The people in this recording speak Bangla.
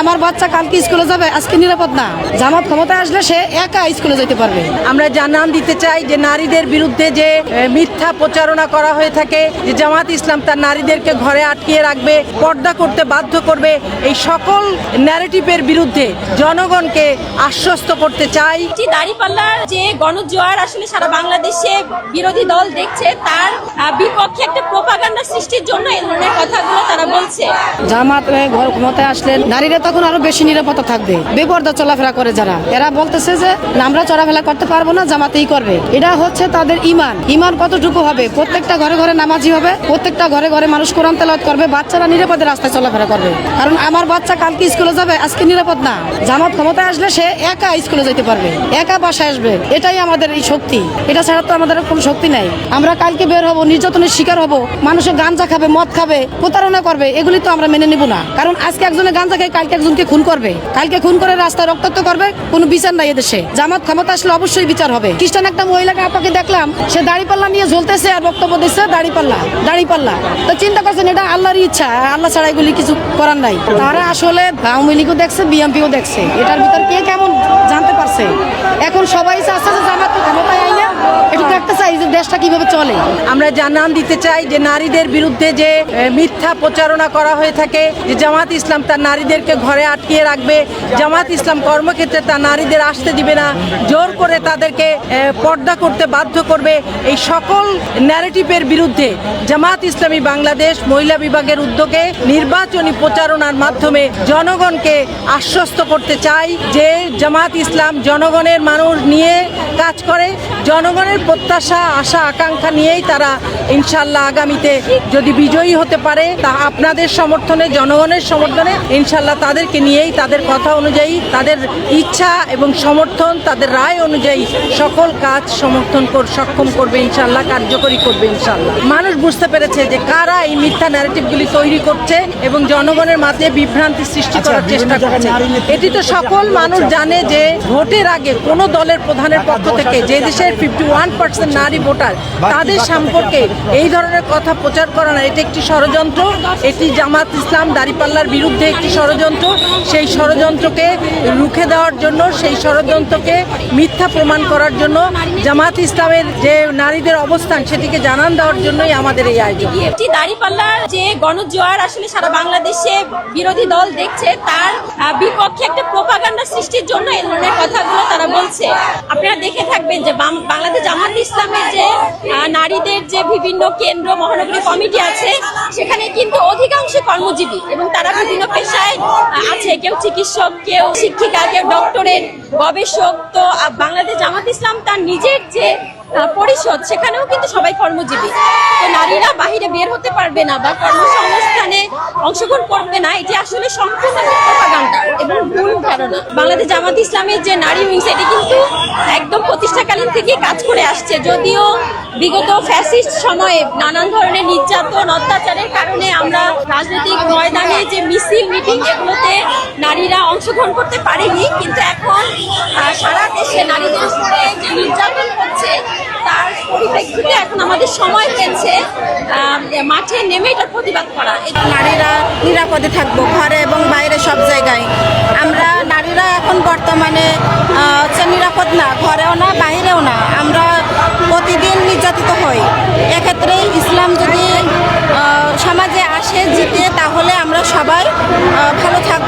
আমার বাচ্চা কালকে স্কুলে যাবে, আজকে নিরাপদ না। জামাত ক্ষমতায় আসলে সে একা স্কুলে যেতে পারবে। আমরা জানান দিতে চাই যে নারীদের বিরুদ্ধে যে মিথ্যা প্রচারণা করা হয়ে থাকে, যে জামাত ইসলাম তার নারীদেরকে ঘরে আটকিয়ে রাখবে, পর্দা করতে বাধ্য করবে, এই সকল ন্যারেটিভের বিরুদ্ধে জনগণকে আশ্বস্ত করতে চাই। দাঁড়িপাল্লার যে গণজোয়ার আসলে সারা বাংলাদেশে বিরোধী দল দেখছে, তার বিপক্ষে একটা প্রোপাগান্ডা সৃষ্টির জন্য এই ধরনের কথাগুলো তারা বলছে। জামাত ঘর ক্ষমতায় আসলে নারীরা তখন আরো বেশি নিরাপত্তা থাকবে। বেপর্দা চলাফেরা করে যারা, এরা বলতেছে যে আমরা চলাফেরা করতে পারবো না, জামাতেই করবে। এটা হচ্ছে তাদের ইমান কতটুকু হবে। প্রত্যেকটা ঘরে ঘরে নামাজি হবে, প্রত্যেকটা ঘরে ঘরে মানুষ কোরআন তেলাওয়াত করবে, বাচ্চারা নিরাপদে রাস্তায় চলাফেরা করবে। কারণ আমার বাচ্চা কালকে স্কুলে যাবে, আজকে নিরাপদ না। জামাত ক্ষমতায় আসলে সে একা স্কুলে যেতে পারবে, একা বাসায় আসবে। এটাই আমাদের এই শক্তি, এটা ছাড়া তো আমাদের কোনো শক্তি নাই। আমরা কালকে বের হব, নির্যাতনের শিকার হব, মানুষের গাঞ্জা খাবে, মদ খাবে, প্রতারণা করবে, এগুলি তো আমরা মেনে নিব না। কারণ আজকে একজনে গাঞ্জা খায়, কালকে একজনকে খুন করবে, কালকে খুন করে রাস্তায় রক্তাক্ত করবে, কোনো বিচার নাই এদেশে। জামাত ক্ষমতা আসলে অবশ্যই বিচার হবে। খ্রিস্টান একটা মহিলাকে আপাকে দেখলাম, সে দাড়িপাল্লা নিয়ে ঝুলতেছে আর বক্তব্য দিচ্ছে দাড়িপাল্লা। তো চিন্তা করছেন এটা আল্লাহরই ইচ্ছা, আল্লাহ ছাড়া এগুলি কিছু করার নাই। তারা আসলে আওয়ামী লীগও দেখছে, বিএনপিও দেখছে, এটার ভিতর কে কেমন জানতে পারছে। এখন সবাই চাচ্ছে যে জামাত ক্ষমতায় আইনা একটু দেখতে চাই যে দেশটা কিভাবে চলে। আমরা জানান দিতে চাই যে নারীদের বিরুদ্ধে যে মিথ্যা প্রচারণা করা হয়ে থাকে, যে জামাত ইসলাম তার নারীদেরকে ঘরে আটকিয়ে রাখবে, জামাত ইসলাম কর্মক্ষেত্রে তার নারীদের আসতে দিবে না, জোর করে তাদেরকে পর্দা করতে বাধ্য করবে, এই সকল ন্যারেটিভের বিরুদ্ধে জামাত ইসলামী বাংলাদেশ মহিলা বিভাগের উদ্যোগে নির্বাচনী প্রচারণার মাধ্যমে জনগণকে আশ্বস্ত করতে চাই যে জামাত ইসলাম জনগণের মানুষ নিয়ে কাজ করে, জনগণের প্রত্যাশা আশা আকাঙ্ক্ষা নিয়েই তারা ইনশাল্লাহ আগামীতে যদি বিজয়ী হতে পারে, তা আপনাদের সমর্থনে, জনগণের সমর্থনে ইনশাল্লাহ তাদেরকে নিয়েই, তাদের কথা অনুযায়ী, তাদের ইচ্ছা এবং সমর্থন, তাদের রায় অনুযায়ী সকল কাজ সক্ষম করবে ইনশাল্লাহ, কার্যকরী করবে ইনশাল্লাহ। মানুষ বুঝতে পেরেছে যে কারা এই মিথ্যা ন্যারেটিভগুলি তৈরি করছে এবং জনগণের মাঝে বিভ্রান্তি সৃষ্টি করার চেষ্টা করছে। এটি তো সকল মানুষ জানে যে ভোটের আগে কোন দলের প্রধানের পক্ষ থেকে, যে দেশের 51% নারী ভোটার, তাদের সম্পর্কে এই ধরনের কথা প্রচার করা না, এটি একটি ষড়যন্ত্র। এটি জামাত ইসলাম দাঁড়িপাল্লার বিরুদ্ধে একটি ষড়যন্ত্র। সেই ষড়যন্ত্রকে রুখে দেওয়ার জন্য, সেই ষড়যন্ত্রকে মিথ্যা প্রমাণ করার জন্য, জামাত ইসলামের যে নারীদের অবস্থান সেটিকে জানান দেওয়ার জন্যই আমাদের এই আয়োজন। দাঁড়িপাল্লার যে গণজোয়ার আসলে সারা বাংলাদেশে বিরোধী দল দেখছে, তার বিপক্ষে একটা প্রোপাগান্ডা সৃষ্টির জন্য এই ধরনের কথাগুলো তারা বলছে। আপনারা দেখে থাকবেন যে বাংলাদেশ জামাত ইসলামের যে নারীদের যে বিভিন্ন কেন্দ্র মহানগরী কমিটি আছে, সেখানে কিন্তু অধিকাংশ কর্মজীবী এবং তারা বিভিন্ন পেশায় আছে, কেউ চিকিৎসক, কেউ শিক্ষিকা, কেউ ডক্টরেট, গবেষক। তো বাংলাদেশ জামাত ইসলাম তার নিজের যে পরিষদ, সেখানেও কিন্তু সবাই কর্মজীবী। তো নারীরা বাহিরে বের হতে পারবে না বা কর্মসংস্থানে অংশগ্রহণ করবে না, এটি আসলে সম্পূর্ণ প্রোপাগান্ডা এবং ভুল ধারণা। বাংলাদেশ জামাত ইসলামের যে নারী উইংস, এটি কিন্তু একদম প্রতিষ্ঠাকালীন থেকে কাজ করে আসছে। যদিও বিগত ফ্যাসিস্ট সময়ে নানান ধরনের নির্যাতন অত্যাচারের কারণে আমরা রাজনৈতিক ময়দানে যে মিছিল মিটিং, এগুলোতে নারীরা অংশগ্রহণ করতে পারেনি, কিন্তু এখন সারা দেশে নারীদের উপরে যে নির্যাতন হচ্ছে, তার পরিপ্রেক্ষিতে এখন আমাদের সময় পেয়েছে মাঠে নেমে এটার প্রতিবাদ করা। নারীরা নিরাপদে থাকবো ঘরে এবং বাইরে সব জায়গায়। আমরা নারীরা এখন বর্তমানে নিরাপদ না, ঘরেও না, বাইরেও না। আমরা প্রতিদিন নির্যাতিত হই। এক্ষেত্রে ইসলাম যদি সমাজে আসে জিতে, তাহলে আমরা সবাই ভালো থাকবো।